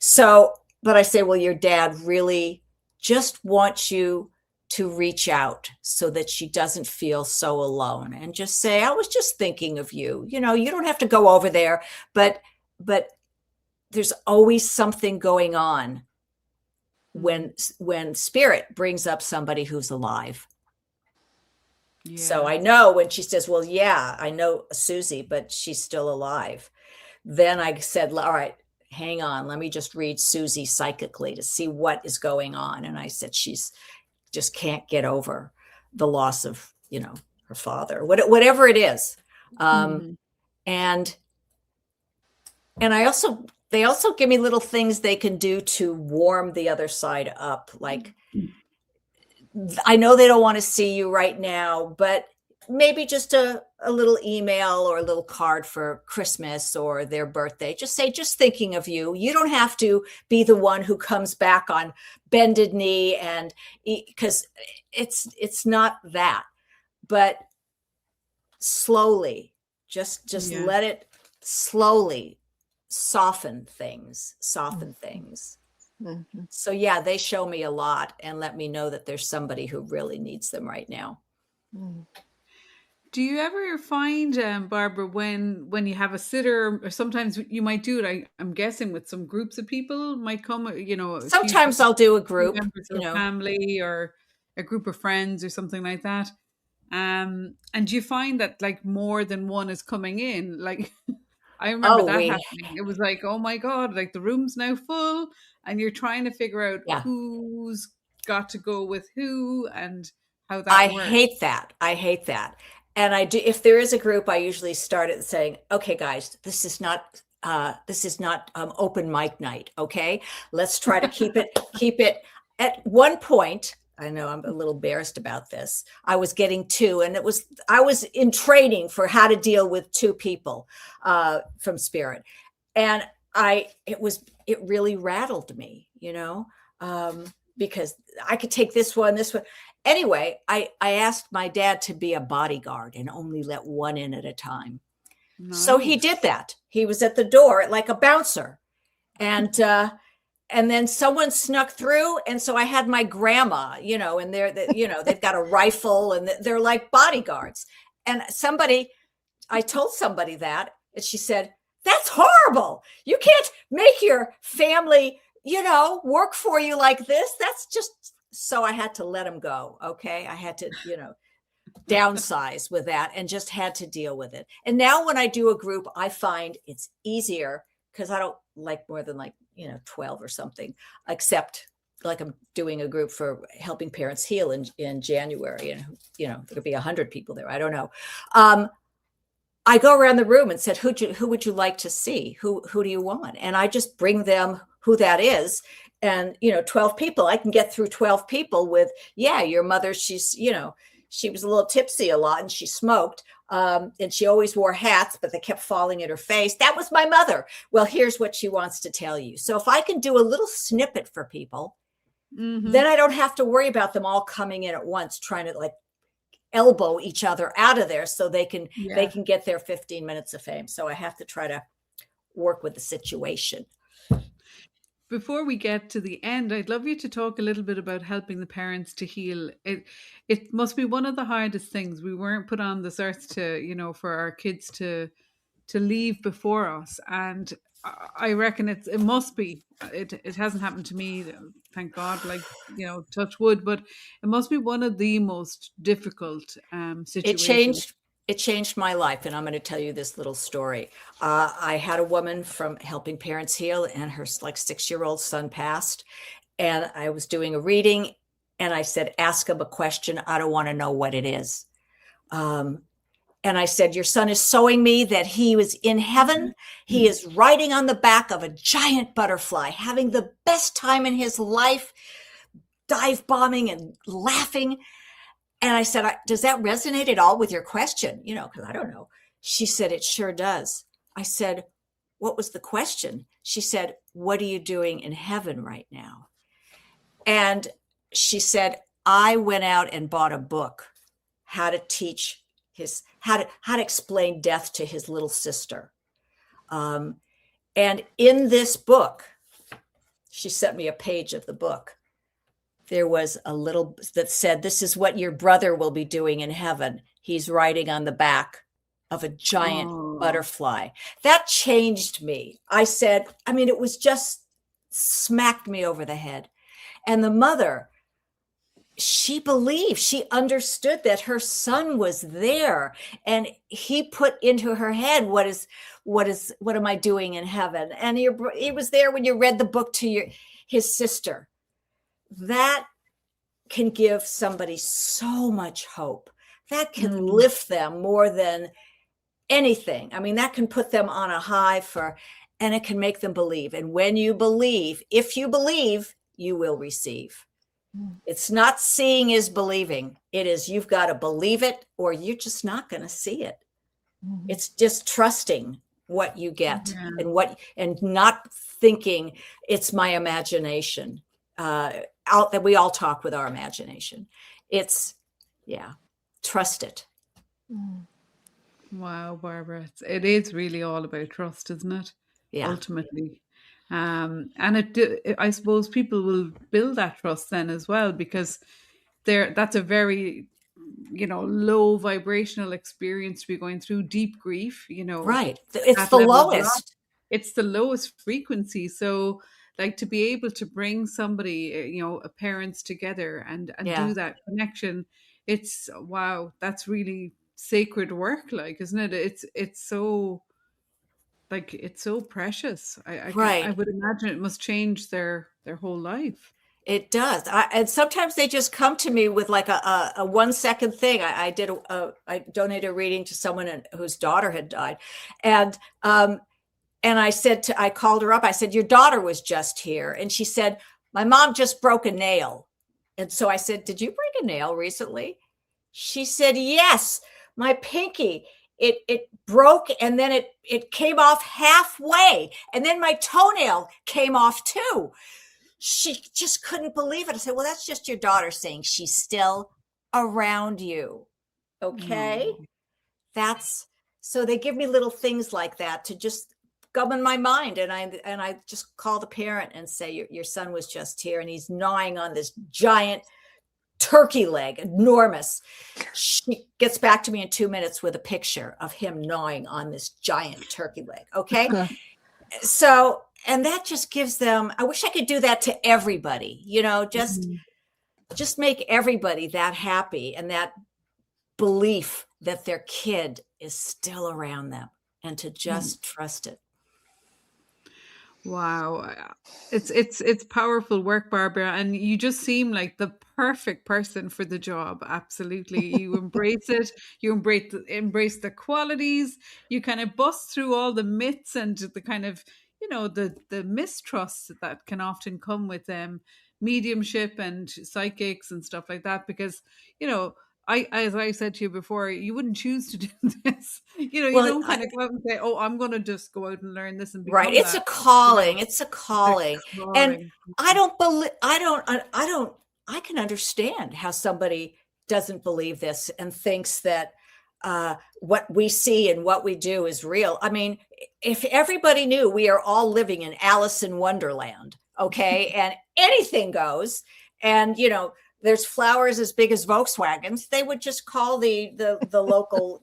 So, but I say, well, your dad really just wants you to reach out so that she doesn't feel so alone, and just say, I was just thinking of you. You don't have to go over there, but there's always something going on when spirit brings up somebody who's alive. Yeah. So I know when she says, well, yeah, I know Susie, but she's still alive. Then I said, all right, hang on, let me just read Susie psychically to see what is going on. And I said, she's just can't get over the loss of, her father, whatever it is. And they also give me little things they can do to warm the other side up. Like, I know they don't want to see you right now, but maybe just a little email or a little card for Christmas or their birthday. Just say, just thinking of you. You don't have to be the one who comes back on bended knee, and because it's not that, but slowly, just let it slowly soften things. Mm-hmm. So yeah, they show me a lot and let me know that there's somebody who really needs them right now. Mm. Do you ever find, Barbara, when you have a sitter, or sometimes you might do it, I'm guessing with some groups of people might come, Sometimes I'll do a group, members of family or a group of friends or something like that. And do you find that like more than one is coming in? Like, I remember that happening. It was like, oh my God, like the room's now full and you're trying to figure out who's got to go with who and how that works. I hate that. And I do, if there is a group, I usually start it saying, okay, guys, this is not open mic night. Okay. Let's try to keep it at one point. I know I'm a little embarrassed about this. I was getting two, and I was in training for how to deal with two people from spirit. And it really rattled me, because I could take this one. Anyway, I asked my dad to be a bodyguard and only let one in at a time. Nice. So he did that. He was at the door like a bouncer. And then someone snuck through. And so I had my grandma, and they've got a rifle and they're like bodyguards. And I told somebody that, and she said, that's horrible. You can't make your family, work for you like this. That's just, so I had to let him go. Okay. I had to, downsize with that and just had to deal with it. And now when I do a group, I find it's easier because I don't like more than 12 or something, except like I'm doing a group for helping parents heal in January, and there could be 100 people there. I don't know. I go around the room and said, who would you like to see? Who do you want? And I just bring them who that is. And, 12 people, I can get through 12 people with, your mother, she's, she was a little tipsy a lot and she smoked. And she always wore hats, but they kept falling in her face. That was my mother. Well, here's what she wants to tell you. So if I can do a little snippet for people, then I don't have to worry about them all coming in at once, trying to elbow each other out of there so they can get their 15 minutes of fame. So I have to try to work with the situation. Before we get to the end, I'd love you to talk a little bit about helping the parents to heal. It must be one of the hardest things. We weren't put on this earth to, for our kids to leave before us. And I reckon it must be. It hasn't happened to me, thank God, touch wood, but it must be one of the most difficult situations. It changed my life. And I'm going to tell you this little story. I had a woman from Helping Parents Heal, and her 6-year-old son passed. And I was doing a reading, and I said, ask him a question. I don't want to know what it is. And I said, your son is showing me that he was in heaven. He is riding on the back of a giant butterfly, having the best time in his life, dive bombing and laughing. And I said, does that resonate at all with your question? Because I don't know. She said, it sure does. I said, what was the question? She said, what are you doing in heaven right now? And she said, I went out and bought a book, how to teach how to explain death to his little sister. And in this book, she sent me a page of the book. There was a little that said, this is what your brother will be doing in heaven. He's riding on the back of a giant butterfly. That changed me. I said, it was just smacked me over the head. And the mother she believed, she understood that her son was there, and he put into her head, what am I doing in heaven? And he was there when you read the book to his sister. That can give somebody so much hope. That can lift them more than anything. I mean, that can put them on a high and it can make them believe. And when you believe, if you believe, you will receive. It's not seeing is believing. It is, you've got to believe it or you're just not going to see it. It's just trusting what you get and not thinking it's my imagination. Out that we all talk with our imagination. It's, trust it. Wow, Barbara, it is really all about trust, isn't it? Yeah. Ultimately. And I suppose people will build that trust then as well, because that's a very, low vibrational experience to be going through deep grief, Right. It's that the level of loss. lowest. It's the lowest frequency. So like to be able to bring somebody, parents together and do that connection, it's, wow, that's really sacred work, like, isn't it? It's so, like, it's so precious. I would imagine it must change their whole life. It does. And sometimes they just come to me with like a 1 second thing. I donated a reading to someone whose daughter had died. And I called her up. I said, your daughter was just here. And she said, my mom just broke a nail. And so I said, did you break a nail recently? She said, yes, my pinky. It broke and then it came off halfway. And then my toenail came off too. She just couldn't believe it. I said, well, that's just your daughter saying she's still around you. Okay. So they give me little things like that to just govern my mind. And I just call the parent and say, your son was just here and he's gnawing on this giant turkey leg, enormous. She gets back to me in 2 minutes with a picture of him gnawing on this giant turkey leg. Okay. So, and that just gives them, I wish I could do that to everybody, just make everybody that happy and that belief that their kid is still around them and to just trust it. Wow. It's powerful work, Barbara, and you just seem like the perfect person for the job. Absolutely. You embrace it. You embrace the qualities. You kind of bust through all the myths and the kind of, the mistrust that can often come with mediumship and psychics and stuff like that, because, as I said to you before, you wouldn't choose to do this. You don't kind of go out and say, "Oh, I'm going to just go out and learn this and become right." It's that. a calling. It's a calling, and I can understand how somebody doesn't believe this and thinks that what we see and what we do is real. I mean, if everybody knew we are all living in Alice in Wonderland, okay, and anything goes, and there's flowers as big as Volkswagens, they would just call the local,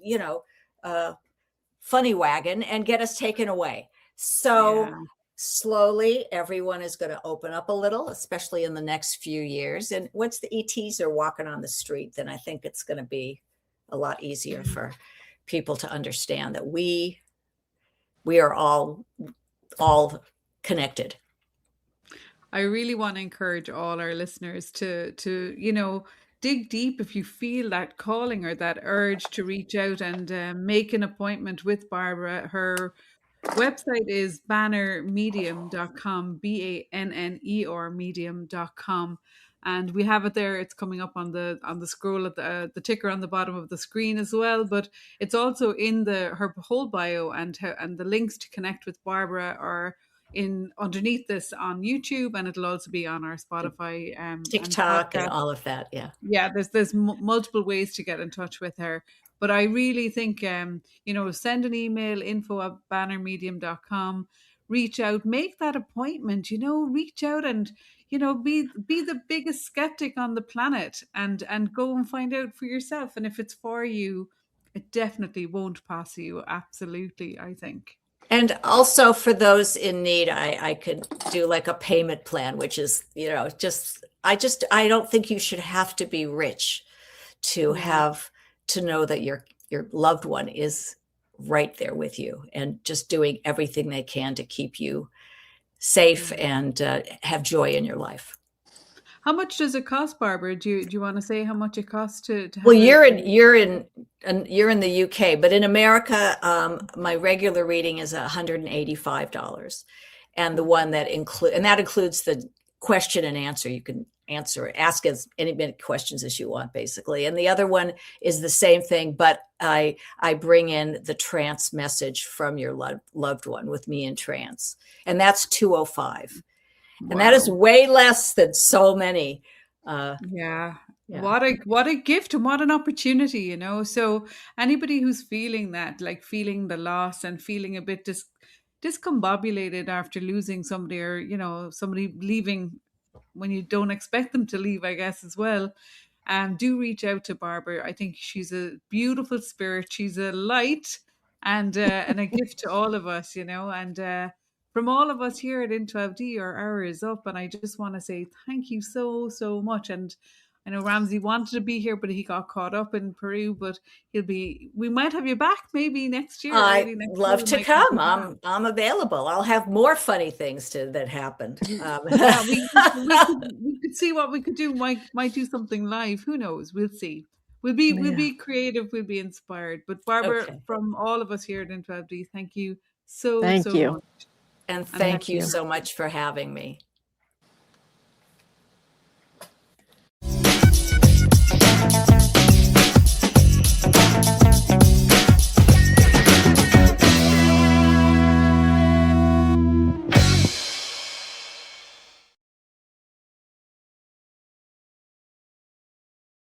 funny wagon and get us taken away. So slowly, everyone is going to open up a little, especially in the next few years. And once the ETs are walking on the street, then I think it's going to be a lot easier for people to understand that we are all connected. I really want to encourage all our listeners to dig deep if you feel that calling or that urge to reach out and make an appointment with Barbara. Her website is bannermedium.com, BANNER medium.com. And we have it there. It's coming up on the scroll at the ticker on the bottom of the screen as well. But it's also in her whole bio, and the links to connect with Barbara are underneath this on YouTube, and it'll also be on our Spotify, TikTok, and all of that. There's multiple ways to get in touch with her. But I really think send an email, info@bannermedium.com, reach out, make that appointment, reach out and be the biggest skeptic on the planet and go and find out for yourself. And if it's for you, it definitely won't pass you. Absolutely, I think. And also for those in need, I could do like a payment plan, which is, just I don't think you should have to be rich to know that your loved one is right there with you and just doing everything they can to keep you safe and have joy in your life. How much does it cost, Barbara? Do you want to say how much it costs to Well, have you're in the UK, but in America, my regular reading is $185, and the one that includes the question and answer. You can ask as many questions as you want, basically. And the other one is the same thing, but I bring in the trance message from your loved one with me in trance, and that's $205, and that is way less than so many. Yeah. What a gift and what an opportunity, you know. So anybody who's feeling that, like feeling the loss and feeling a bit discombobulated after losing somebody, or, you know, somebody leaving when you don't expect them to leave, I guess, as well. Do reach out to Barbara. I think she's a beautiful spirit. She's a light and a gift to all of us, you know. And from all of us here at In12D, our hour is up, and I just want to say thank you so much. And I know Ramsey wanted to be here, but he got caught up in Peru. But we might have you back maybe next year. I'd love to come. I'm available. I'll have more funny things that happened. Yeah, we could see what we could do. Might do something live. Who knows? We'll see. We'll be creative. We'll be inspired. But Barbara, from all of us here at In12D, thank you so Thank you. much. And thank you so much for having me.